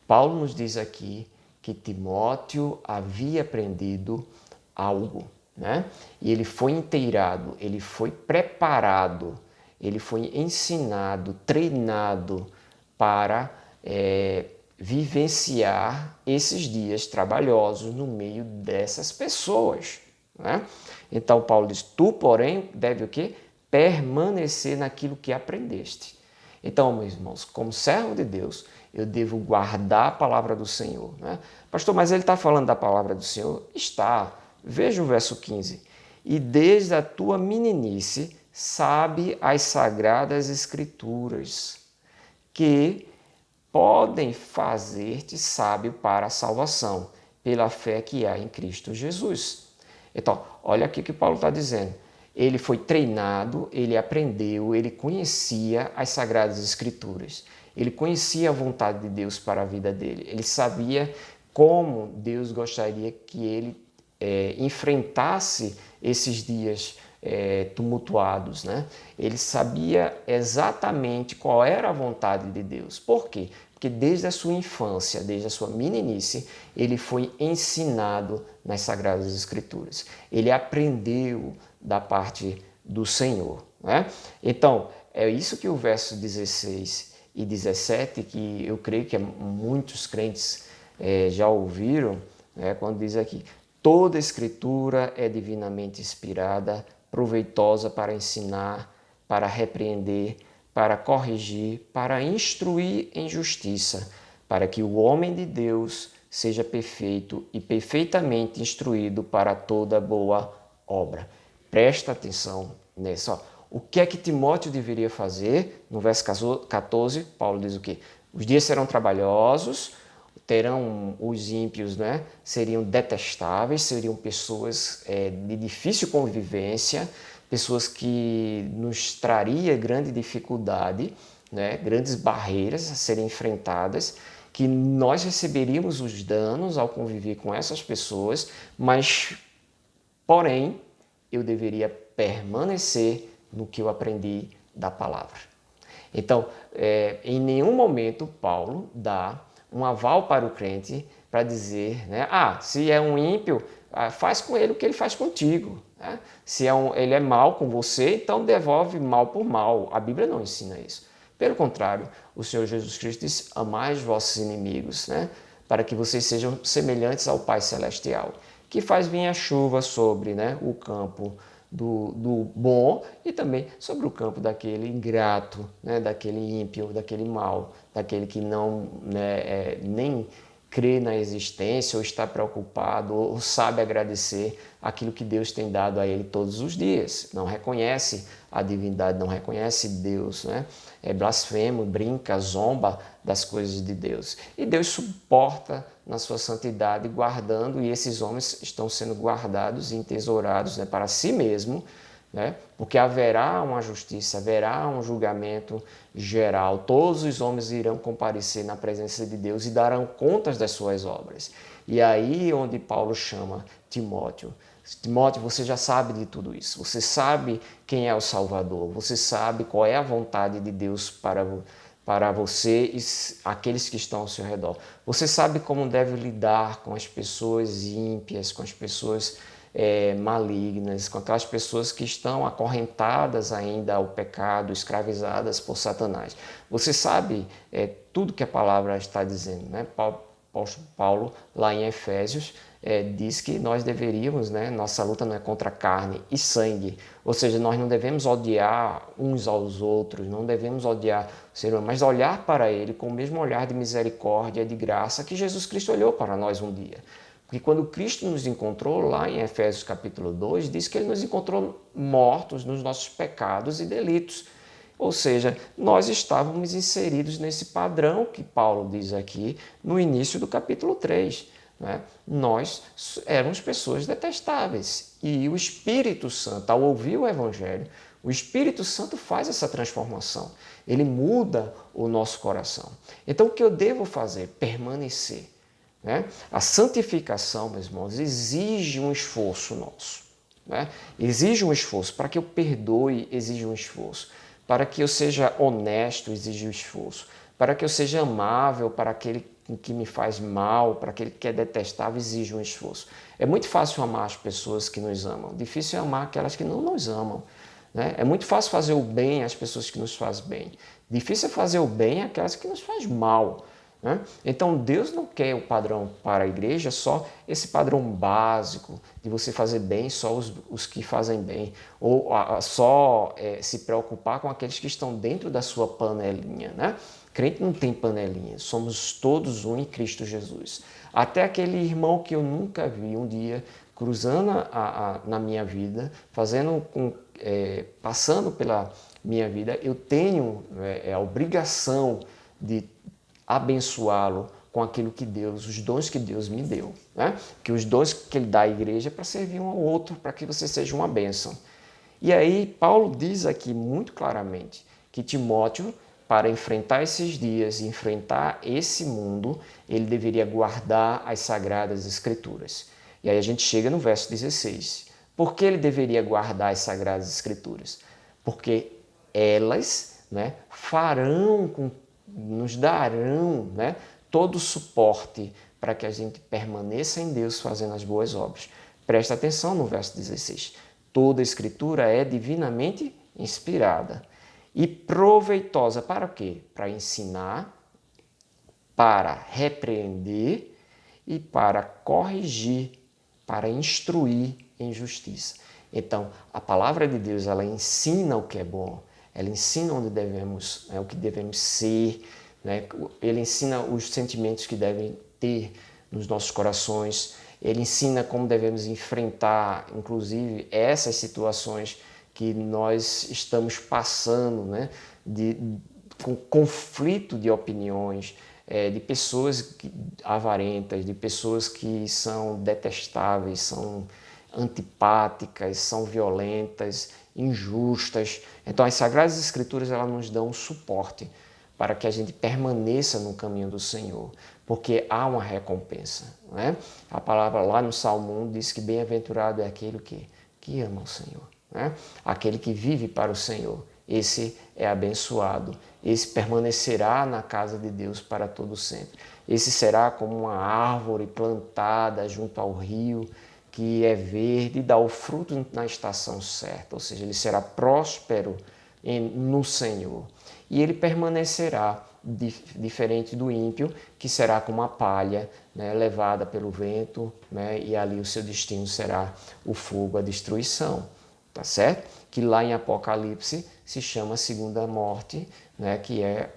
Paulo nos diz aqui que Timóteo havia aprendido algo, né? E ele foi inteirado, ele foi preparado, ele foi ensinado, treinado para vivenciar esses dias trabalhosos no meio dessas pessoas, né? Então Paulo diz, tu porém deve o quê? Permanecer naquilo que aprendeste. Então, meus irmãos, como servo de Deus, eu devo guardar a palavra do Senhor, né? Pastor, mas ele está falando da palavra do Senhor? Está. Veja o verso 15. E desde a tua meninice sabe as sagradas escrituras, que podem fazer-te sábio para a salvação, pela fé que há em Cristo Jesus. Então, olha aqui o que Paulo está dizendo. Ele foi treinado, ele aprendeu, ele conhecia as Sagradas Escrituras. Ele conhecia a vontade de Deus para a vida dele. Ele sabia como Deus gostaria que ele enfrentasse esses dias tumultuados, né? Ele sabia exatamente qual era a vontade de Deus. Por quê? Porque desde a sua infância, desde a sua meninice, ele foi ensinado nas Sagradas Escrituras. Ele aprendeu da parte do Senhor, né? Então, é isso que o verso 16 e 17, que eu creio que muitos crentes já ouviram, né, quando diz aqui, toda Escritura é divinamente inspirada, proveitosa para ensinar, para repreender, para corrigir, para instruir em justiça, para que o homem de Deus seja perfeito e perfeitamente instruído para toda boa obra. Presta atenção nessa. O que é que Timóteo deveria fazer? No verso 14, Paulo diz o quê? Os dias serão trabalhosos, terão os ímpios, né? Seriam detestáveis, seriam pessoas de difícil convivência, pessoas que nos traria grande dificuldade, né? Grandes barreiras a serem enfrentadas, que nós receberíamos os danos ao conviver com essas pessoas, mas, porém, eu deveria permanecer no que eu aprendi da palavra. Então, em nenhum momento Paulo dá um aval para o crente para dizer, né, se é um ímpio, faz com ele o que ele faz contigo, né? Se ele é mal com você, então devolve mal por mal. A Bíblia não ensina isso. Pelo contrário, o Senhor Jesus Cristo diz, amai os vossos inimigos, né, para que vocês sejam semelhantes ao Pai Celestial, que faz vir a chuva sobre, né, o campo do bom e também sobre o campo daquele ingrato, né, daquele ímpio, daquele mau, daquele que não, né, nem crê na existência, ou está preocupado, ou sabe agradecer aquilo que Deus tem dado a ele todos os dias. Não reconhece a divindade, não reconhece Deus, né? É blasfemo, brinca, zomba das coisas de Deus. E Deus suporta na sua santidade, guardando, e esses homens estão sendo guardados e entesourados, né, para si mesmo, né? Porque haverá uma justiça, haverá um julgamento geral. Todos os homens irão comparecer na presença de Deus e darão contas das suas obras. E aí onde Paulo chama Timóteo. Timóteo, você já sabe de tudo isso. Você sabe quem é o Salvador. Você sabe qual é a vontade de Deus para você e aqueles que estão ao seu redor. Você sabe como deve lidar com as pessoas ímpias, com as pessoas malignas, com aquelas pessoas que estão acorrentadas ainda ao pecado, escravizadas por Satanás. Você sabe tudo que a palavra está dizendo, né? Paulo, lá em Efésios, diz que nós deveríamos, né, nossa luta não é contra carne e sangue, ou seja, nós não devemos odiar uns aos outros, não devemos odiar o ser humano, mas olhar para ele com o mesmo olhar de misericórdia e de graça que Jesus Cristo olhou para nós um dia. Porque quando Cristo nos encontrou, lá em Efésios capítulo 2, diz que ele nos encontrou mortos nos nossos pecados e delitos. Ou seja, nós estávamos inseridos nesse padrão que Paulo diz aqui no início do capítulo 3. Né? Nós éramos pessoas detestáveis. E o Espírito Santo, ao ouvir o Evangelho, o Espírito Santo faz essa transformação. Ele muda o nosso coração. Então, o que eu devo fazer? Permanecer. Né? A santificação, meus irmãos, exige um esforço nosso. Né? Exige um esforço. Para que eu perdoe, exige um esforço. Para que eu seja honesto, exige um esforço. Para que eu seja amável para aquele que me faz mal, para aquele que é detestável, exige um esforço. É muito fácil amar as pessoas que nos amam. Difícil é amar aquelas que não nos amam. Né? É muito fácil fazer o bem às pessoas que nos fazem bem. Difícil é fazer o bem àquelas que nos fazem mal. Né? Então Deus não quer o padrão para a igreja só esse padrão básico de você fazer bem só os que fazem bem, ou só se preocupar com aqueles que estão dentro da sua panelinha. Né? Crente não tem panelinha, somos todos um em Cristo Jesus. Até aquele irmão que eu nunca vi um dia cruzando na minha vida, passando pela minha vida, eu tenho a obrigação de abençoá-lo com aquilo que Deus, os dons que Deus me deu. Né? Que os dons que Ele dá à igreja é para servir um ao outro, para que você seja uma bênção. E aí Paulo diz aqui muito claramente que Timóteo, para enfrentar esses dias, enfrentar esse mundo, ele deveria guardar as Sagradas Escrituras. E aí a gente chega no verso 16. Por que ele deveria guardar as Sagradas Escrituras? Porque elas, né, nos darão, né, todo o suporte para que a gente permaneça em Deus fazendo as boas obras. Presta atenção no verso 16. Toda a Escritura é divinamente inspirada e proveitosa para o quê? Para ensinar, para repreender e para corrigir, para instruir em justiça. Então, a palavra de Deus, ela ensina o que é bom, ela ensina onde devemos, o que devemos ser, né? Ele ensina os sentimentos que devem ter nos nossos corações, ele ensina como devemos enfrentar, inclusive, essas situações que nós estamos passando, né? Com conflito de opiniões, de pessoas avarentas, de pessoas que são detestáveis, são antipáticas, são violentas, injustas. Então, as Sagradas Escrituras, elas nos dão um suporte para que a gente permaneça no caminho do Senhor, porque há uma recompensa. Né? A palavra lá no Salmo 1 diz que bem-aventurado é aquele que ama o Senhor. Né? Aquele que vive para o Senhor, esse é abençoado, esse permanecerá na casa de Deus para todo sempre. Esse será como uma árvore plantada junto ao rio, que é verde e dá o fruto na estação certa, ou seja, ele será próspero no Senhor. E ele permanecerá, diferente do ímpio, que será como a palha, né, levada pelo vento, né, e ali o seu destino será o fogo, a destruição. Tá certo? Que lá em Apocalipse se chama segunda morte, né, que é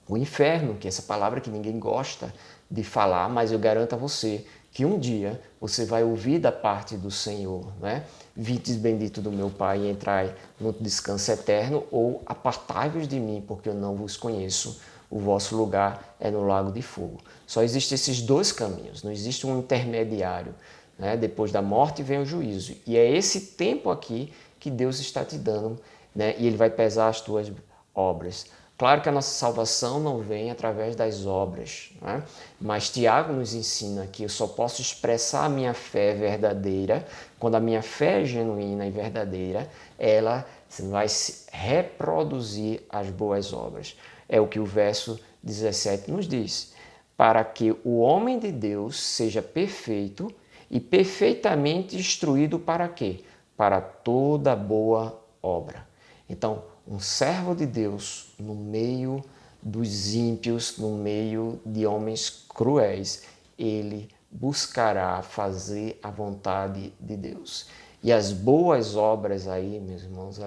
o inferno, que é essa palavra que ninguém gosta de falar, mas eu garanto a você que um dia você vai ouvir da parte do Senhor, né? Vindes bendito do meu Pai e entrai no descanso eterno, ou apartai-vos de mim, porque eu não vos conheço. O vosso lugar é no lago de fogo. Só existem esses dois caminhos, não existe um intermediário, né? Depois da morte vem o juízo. E é esse tempo aqui que Deus está te dando, né? E Ele vai pesar as tuas obras. Claro que a nossa salvação não vem através das obras, né? Mas Tiago nos ensina que eu só posso expressar a minha fé verdadeira quando a minha fé é genuína e verdadeira, ela vai reproduzir as boas obras. É o que o verso 17 nos diz. Para que o homem de Deus seja perfeito e perfeitamente instruído para quê? Para toda boa obra. Então, um servo de Deus no meio dos ímpios, no meio de homens cruéis, ele buscará fazer a vontade de Deus. E as boas obras aí, meus irmãos,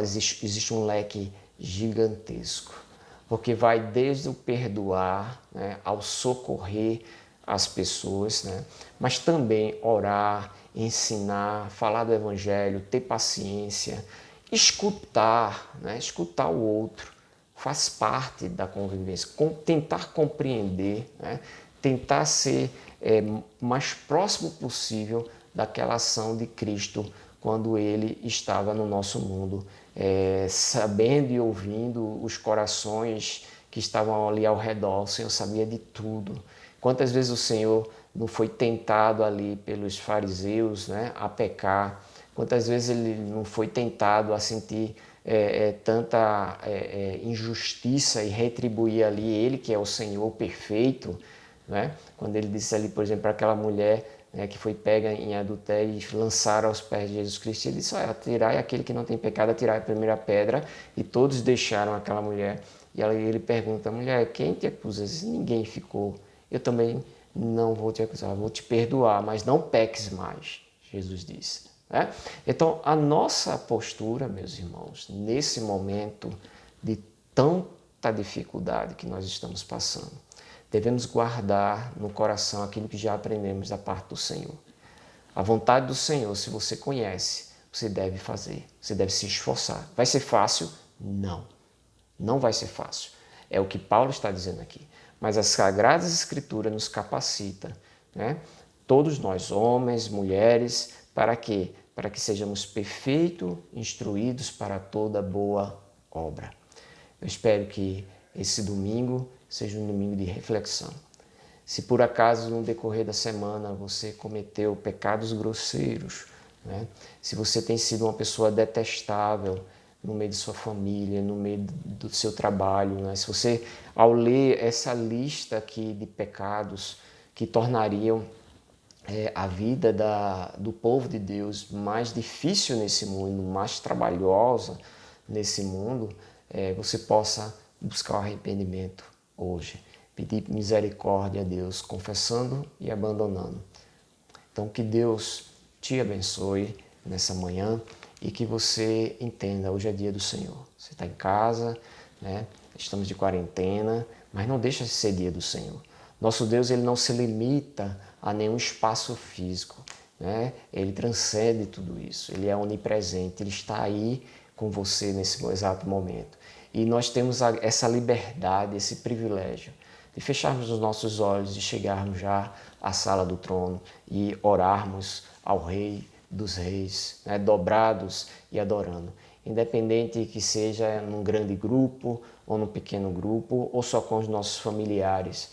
existe um leque gigantesco, porque vai desde o perdoar, né, ao socorrer as pessoas, né, mas também orar, ensinar, falar do evangelho, ter paciência, escutar, né, escutar o outro, faz parte da convivência, tentar compreender, né, tentar ser mais próximo possível daquela ação de Cristo quando ele estava no nosso mundo, sabendo e ouvindo os corações que estavam ali ao redor. O Senhor sabia de tudo. Quantas vezes o Senhor não foi tentado ali pelos fariseus, né, a pecar? Quantas vezes ele não foi tentado a sentir tanta injustiça e retribuir ali ele, que é o Senhor perfeito, né? Quando ele disse ali, por exemplo, para aquela mulher, né, que foi pega em adultério e lançaram aos pés de Jesus Cristo, ele disse: atirai aquele que não tem pecado, atirai a primeira pedra, e todos deixaram aquela mulher. E ele pergunta: mulher, quem te acusa? Ninguém ficou. Eu também não vou te acusar, vou te perdoar, mas não peques mais, Jesus disse. Né? Então, a nossa postura, meus irmãos, nesse momento de tanta dificuldade que nós estamos passando, devemos guardar no coração aquilo que já aprendemos da parte do Senhor. A vontade do Senhor, se você conhece, você deve fazer, você deve se esforçar. Vai ser fácil? Não. Não vai ser fácil. É o que Paulo está dizendo aqui. Mas as Sagradas Escrituras nos capacita, né? Todos nós, homens, mulheres, para quê? Para que sejamos perfeitos, instruídos para toda boa obra. Eu espero que esse domingo seja um domingo de reflexão. Se por acaso no decorrer da semana você cometeu pecados grosseiros, né? Se você tem sido uma pessoa detestável no meio de sua família, no meio do seu trabalho, né? Se você, ao ler essa lista aqui de pecados que tornariam a vida do povo de Deus mais difícil nesse mundo, mais trabalhosa nesse mundo, você possa buscar o arrependimento hoje, pedir misericórdia a Deus, confessando e abandonando. Então, que Deus te abençoe nessa manhã e que você entenda, hoje é dia do Senhor. Você está em casa, né? Estamos de quarentena, mas não deixa de ser dia do Senhor. Nosso Deus, ele não se limita a nenhum espaço físico, né? Ele transcende tudo isso, ele é onipresente, ele está aí com você nesse exato momento. E nós temos essa liberdade, esse privilégio de fecharmos os nossos olhos e chegarmos já à sala do trono e orarmos ao Rei dos Reis, né? Dobrados e adorando. Independente que seja num grande grupo ou num pequeno grupo ou só com os nossos familiares.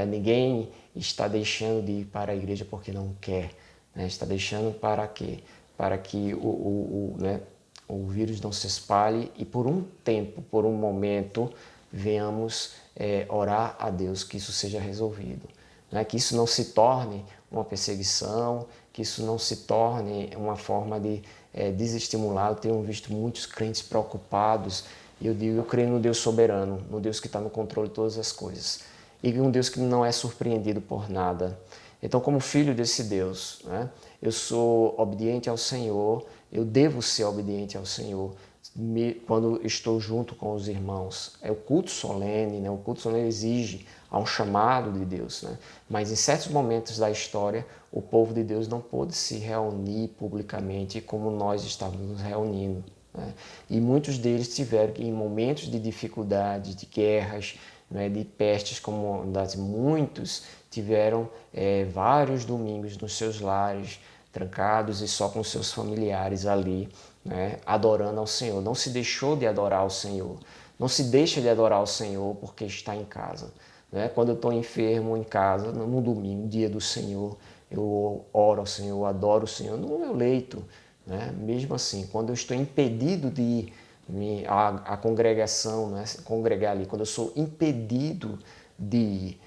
Ninguém está deixando de ir para a igreja porque não quer. Né? Está deixando para quê? Para que o vírus não se espalhe e por um tempo, por um momento, venhamos orar a Deus que isso seja resolvido. Né? Que isso não se torne uma perseguição, que isso não se torne uma forma de desestimular. Eu tenho visto muitos crentes preocupados e eu creio no Deus soberano, no Deus que está no controle de todas as coisas e um Deus que não é surpreendido por nada. Então, como filho desse Deus, né, eu sou obediente ao Senhor, eu devo ser obediente ao Senhor, quando estou junto com os irmãos. É o culto solene, né? O culto solene exige, há um chamado de Deus, né? Mas em certos momentos da história, o povo de Deus não pôde se reunir publicamente como nós estávamos nos reunindo, né? E muitos deles tiveram que, em momentos de dificuldade, de guerras, né, de pestes, como muitos tiveram vários domingos nos seus lares, trancados e só com seus familiares ali, né, adorando ao Senhor. Não se deixou de adorar ao Senhor. Não se deixa de adorar ao Senhor porque está em casa, né? Quando eu estou enfermo em casa, no domingo, dia do Senhor, eu oro ao Senhor, eu adoro o Senhor no meu leito, né? Mesmo assim, quando eu estou impedido de ir à congregação, né, congregar ali, quando eu sou impedido de ir,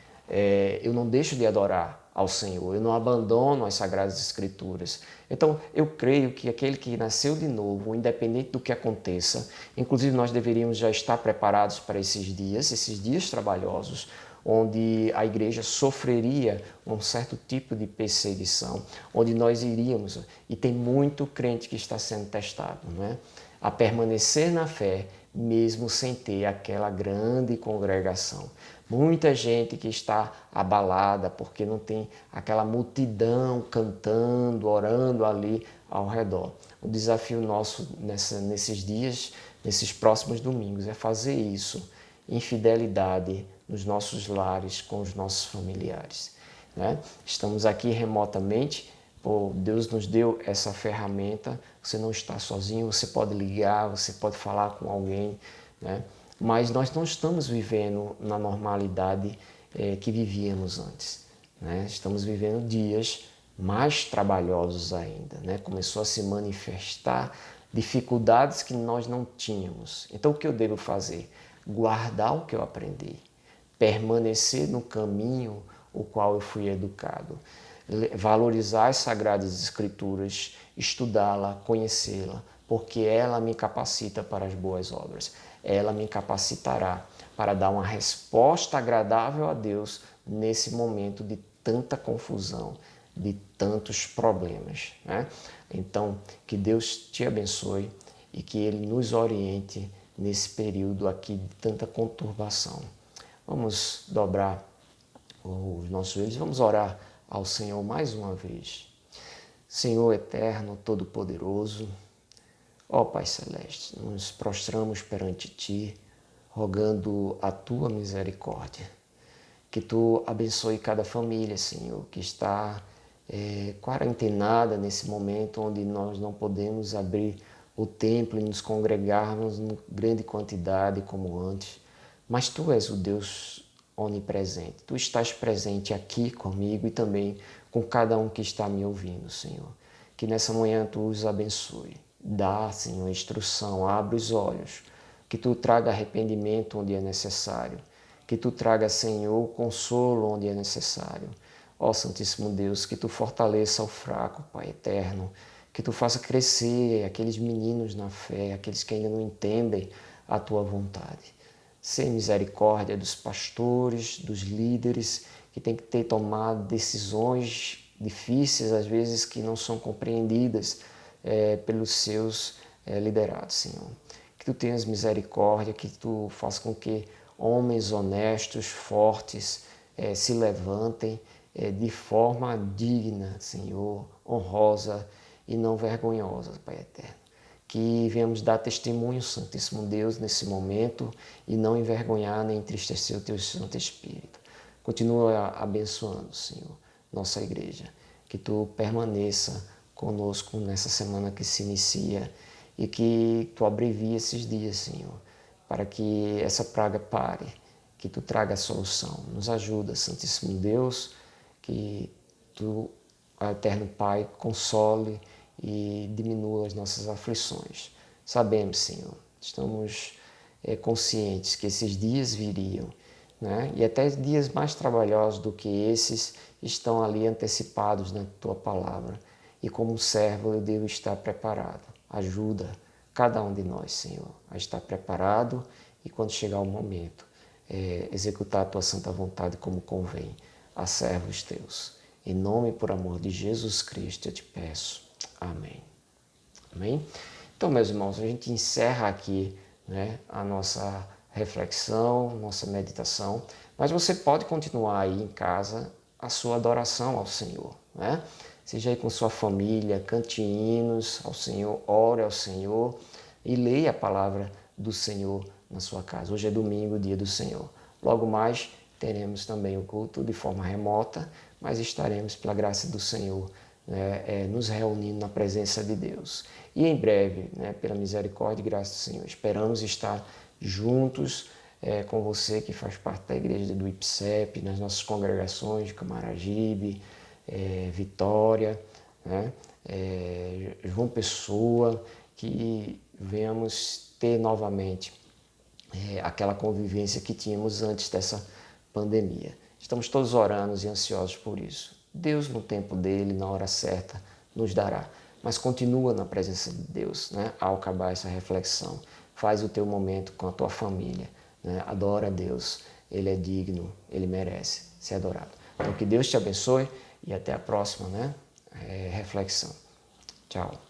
eu não deixo de adorar ao Senhor, eu não abandono as Sagradas Escrituras. Então, eu creio que aquele que nasceu de novo, independente do que aconteça, inclusive nós deveríamos já estar preparados para esses dias trabalhosos, onde a igreja sofreria um certo tipo de perseguição, onde nós iríamos, e tem muito crente que está sendo testado, não é? A permanecer na fé, mesmo sem ter aquela grande congregação. Muita gente que está abalada porque não tem aquela multidão cantando, orando ali ao redor. O desafio nosso nesses dias, nesses próximos domingos, é fazer isso em fidelidade nos nossos lares, com os nossos familiares, né? Estamos aqui remotamente. Deus nos deu essa ferramenta, você não está sozinho, você pode ligar, você pode falar com alguém, né? Mas nós não estamos vivendo na normalidade que vivíamos antes, né? Estamos vivendo dias mais trabalhosos ainda, né? Começou a se manifestar dificuldades que nós não tínhamos. Então o que eu devo fazer? Guardar o que eu aprendi, permanecer no caminho o qual eu fui educado, valorizar as Sagradas Escrituras, estudá-la, conhecê-la, porque ela me capacita para as boas obras. Ela me capacitará para dar uma resposta agradável a Deus nesse momento de tanta confusão, de tantos problemas, né? Então, que Deus te abençoe e que Ele nos oriente nesse período aqui de tanta conturbação. Vamos dobrar os nossos joelhos, vamos orar ao Senhor mais uma vez. Senhor eterno, todo-poderoso, ó Pai Celeste, nos prostramos perante Ti, rogando a Tua misericórdia. Que Tu abençoe cada família, Senhor, que está quarentenada nesse momento onde nós não podemos abrir o templo e nos congregarmos em grande quantidade como antes. Mas Tu és o Deus onipresente. Tu estás presente aqui comigo e também com cada um que está me ouvindo, Senhor. Que nessa manhã Tu os abençoe. Dá, Senhor, instrução, abre os olhos. Que Tu traga arrependimento onde é necessário. Que Tu traga, Senhor, consolo onde é necessário. Ó Santíssimo Deus, que Tu fortaleça o fraco, Pai eterno. Que Tu faça crescer aqueles meninos na fé, aqueles que ainda não entendem a Tua vontade. Sem misericórdia dos pastores, dos líderes, que têm que ter tomado decisões difíceis, às vezes que não são compreendidas pelos seus liderados, Senhor. Que Tu tenhas misericórdia, que Tu faça com que homens honestos, fortes, se levantem de forma digna, Senhor, honrosa e não vergonhosa, Pai eterno. Que venhamos dar testemunho, Santíssimo Deus, nesse momento e não envergonhar nem entristecer o Teu Santo Espírito. Continua abençoando, Senhor, nossa igreja. Que Tu permaneça conosco nessa semana que se inicia e que Tu abrevie esses dias, Senhor, para que essa praga pare, que Tu traga a solução. Nos ajuda, Santíssimo Deus, que Tu, eterno Pai, console e diminua as nossas aflições. Sabemos, Senhor, estamos conscientes que esses dias viriam, né? E até dias mais trabalhosos do que esses estão ali antecipados na Tua palavra. E como servo eu devo estar preparado. Ajuda cada um de nós, Senhor, a estar preparado e quando chegar o momento, executar a Tua santa vontade como convém a servos Teus. Em nome e por amor de Jesus Cristo eu te peço. Amém. Amém? Então, meus irmãos, a gente encerra aqui, né, a nossa reflexão, nossa meditação, mas você pode continuar aí em casa a sua adoração ao Senhor, né? Seja aí com sua família, cante hinos ao Senhor, ore ao Senhor e leia a palavra do Senhor na sua casa. Hoje é domingo, dia do Senhor. Logo mais teremos também o culto de forma remota, mas estaremos, pela graça do Senhor, né, nos reunindo na presença de Deus. E em breve, né, pela misericórdia e graça do Senhor, esperamos estar juntos com você que faz parte da igreja do IPSEP, nas nossas congregações de Camaragibe, Vitória, né, João Pessoa, que venhamos ter novamente aquela convivência que tínhamos antes dessa pandemia. Estamos todos orando e ansiosos por isso. Deus, no tempo dele, na hora certa, nos dará. Mas continua na presença de Deus, né? Ao acabar essa reflexão. Faz o teu momento com a tua família, né? Adora a Deus. Ele é digno, ele merece ser adorado. Então, que Deus te abençoe e até a próxima, né? Reflexão. Tchau.